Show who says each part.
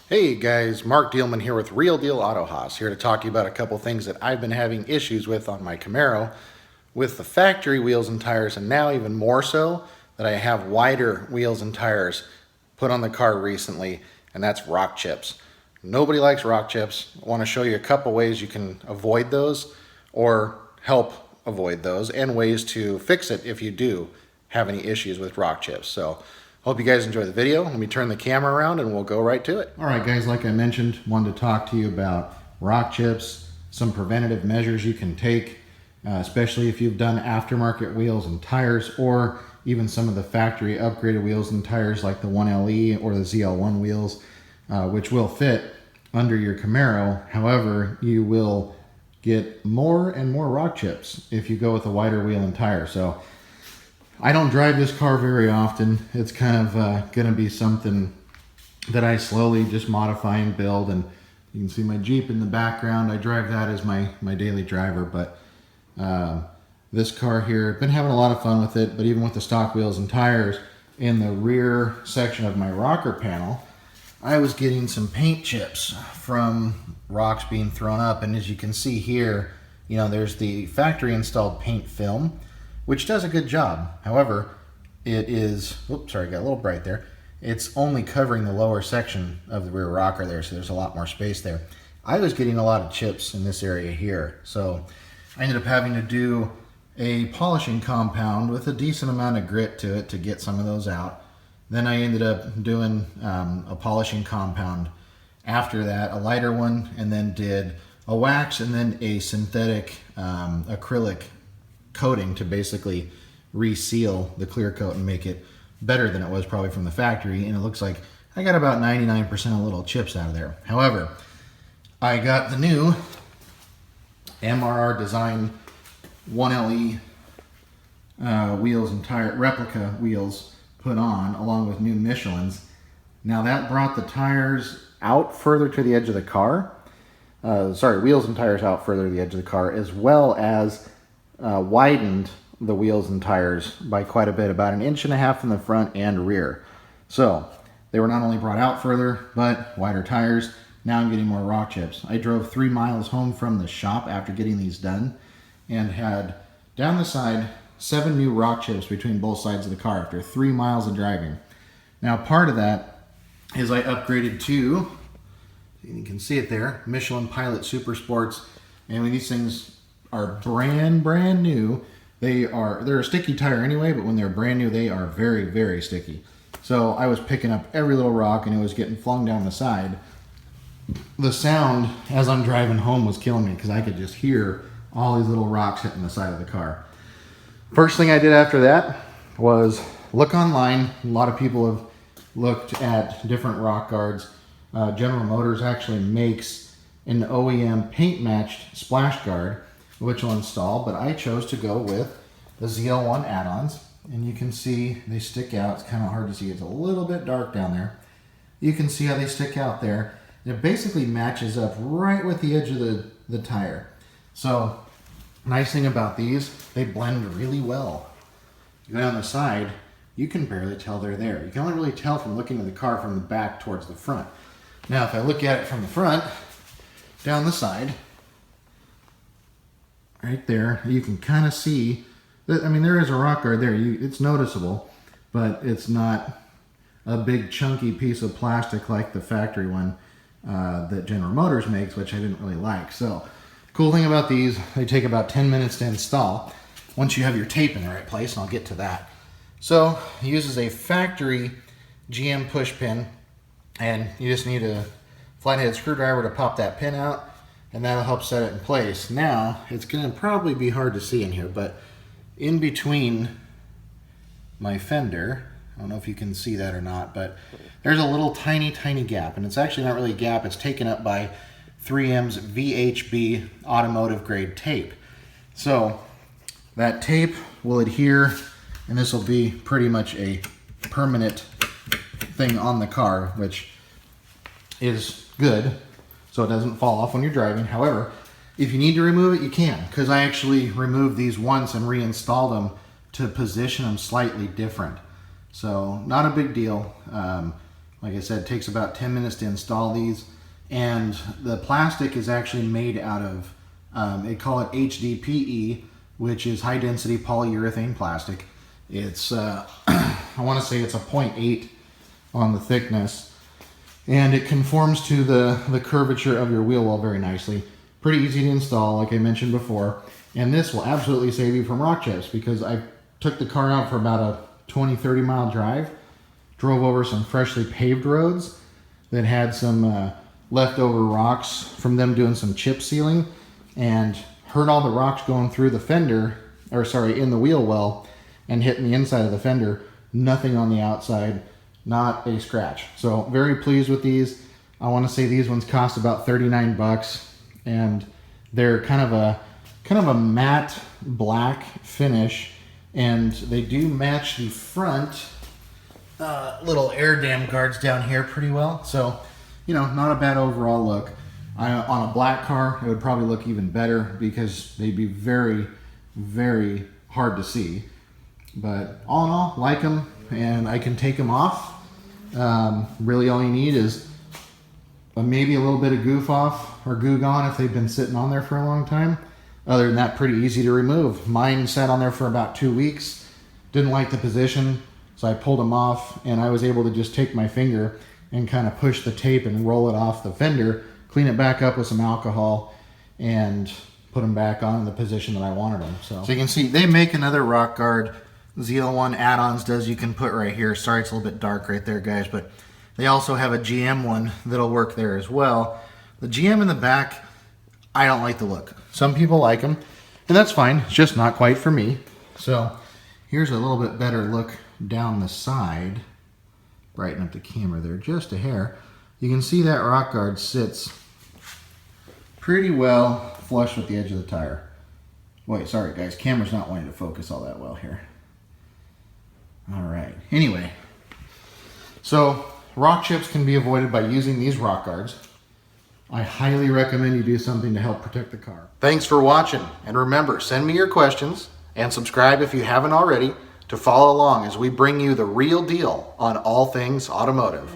Speaker 1: Hey guys, Mark Dealman here with Real Deal Auto Haas, here to talk to you about a couple things that I've been having issues with on my Camaro with the factory wheels and tires, and now even more so that I have wider wheels and tires put on the car recently, and that's rock chips. Nobody likes rock chips. I want to show you a couple ways you can avoid those or help avoid those, and ways to fix it if you do have any issues with rock chips. So hope you guys enjoy the video. Let me turn the camera around and we'll go right to it. All right guys, like I mentioned, wanted to talk to you about rock chips, some preventative measures you can take, especially if you've done aftermarket wheels and tires, or even some of the factory upgraded wheels and tires like the 1LE or the ZL1 wheels, which will fit under your Camaro. However, you will get more and more rock chips if you go with a wider wheel and tire. So I don't drive this car very often. It's kind of going to be something that I slowly just modify and build. And you can see my Jeep in the background. I drive that as my daily driver. But this car here, I've been having a lot of fun with it. But even with the stock wheels and tires, in the rear section of my rocker panel, I was getting some paint chips from rocks being thrown up. And as you can see here, you know, there's the factory installed paint film, which does a good job. However, it is, oops, sorry, got a little bright there. It's only covering the lower section of the rear rocker there, so there's a lot more space there. I was getting a lot of chips in this area here, so I ended up having to do a polishing compound with a decent amount of grit to it to get some of those out. Then I ended up doing a polishing compound after that, a lighter one, and then did a wax and then a synthetic acrylic coating to basically reseal the clear coat and make it better than it was probably from the factory. And it looks like I got about 99% of little chips out of there. However, I got the new MRR design 1LE wheels and tire replica wheels put on, along with new Michelin's. Now that brought the tires out further to the edge of the car. Wheels and tires out further to the edge of the car, as well as widened the wheels and tires by quite a bit, about 1.5 inches in the front and rear. So they were not only brought out further, but wider tires. Now I'm getting more rock chips. I drove 3 miles home from the shop after getting these done and had down the side 7 new rock chips between both sides of the car after 3 miles of driving. Now part of that is I upgraded to, you can see it there, Michelin Pilot Super Sports. And when these things are brand new, they're a sticky tire anyway, but when they're brand new, they are very sticky. So I was picking up every little rock and it was getting flung down the side. The sound as I'm driving home was killing me because I could just hear all these little rocks hitting the side of the car. First thing I did after that was look online. A lot of people have looked at different rock guards. General Motors actually makes an OEM paint matched splash guard, which will install, but I chose to go with the ZL1 Addons, and you can see they stick out. It's kind of hard to see. It's a little bit dark down there. You can see how they stick out there. It basically matches up right with the edge of the tire. So nice thing about these, they blend really well. You go down the side, you can barely tell they're there. You can only really tell from looking at the car from the back towards the front. Now if I look at it from the front, down the side, right there, you can kind of see that, I mean, there is a rock guard there. It's noticeable, but it's not a big chunky piece of plastic like the factory one that General Motors makes, which I didn't really like. So cool thing about these, they take about 10 minutes to install once you have your tape in the right place, and I'll get to that. So it uses a factory GM push pin, and you just need a flathead screwdriver to pop that pin out, and that'll help set it in place. Now, it's going to probably be hard to see in here, but in between my fender, I don't know if you can see that or not, but there's a little tiny gap, and it's actually not really a gap. It's taken up by 3M's VHB automotive grade tape. So that tape will adhere, and this will be pretty much a permanent thing on the car, which is good, so it doesn't fall off when you're driving. However, if you need to remove it, you can, because I actually removed these once and reinstalled them to position them slightly different. So not a big deal. Like I said, it takes about 10 minutes to install these. And the plastic is actually made out of, they call it HDPE, which is high density polyurethane plastic. It's, I want to say it's a 0.8 on the thickness. And it conforms to the curvature of your wheel well very nicely. Pretty easy to install, like I mentioned before. And this will absolutely save you from rock chips, because I took the car out for about a 20-30 mile drive, drove over some freshly paved roads that had some leftover rocks from them doing some chip sealing, and heard all the rocks going through the fender, or sorry, in the wheel well and hitting the inside of the fender. Nothing on the outside, not a scratch. So very pleased with these. I want to say these ones cost about 39 bucks, and they're kind of a matte black finish, and they do match the front little air dam guards down here pretty well. So, you know, not a bad overall look. On a black car, it would probably look even better because they'd be very, very hard to see. But all in all, like them, and I can take them off. Really all you need is maybe a little bit of goof off or goo gone if they've been sitting on there for a long time. Other than that, pretty easy to remove. Mine sat on there for about 2 weeks. Didn't like the position, so I pulled them off, and I was able to just take my finger and kind of push the tape and roll it off the fender, clean it back up with some alcohol, and put them back on in the position that I wanted them. So you can see they make another rock guard. ZL1 Addons does. You can put right here. Sorry, it's a little bit dark right there, guys, but they also have a GM one that'll work there as well. The GM in the back, I don't like the look. Some people like them, and that's fine. It's just not quite for me. So here's a little bit better look down the side. Brighten up the camera there just a hair. You can see that rock guard sits pretty well flush with the edge of the tire. Wait, sorry guys, camera's not wanting to focus all that well here. All right, anyway, so rock chips can be avoided by using these rock guards. I highly recommend you do something to help protect the car. Thanks for watching, and remember, send me your questions and subscribe if you haven't already to follow along as we bring you the real deal on all things automotive.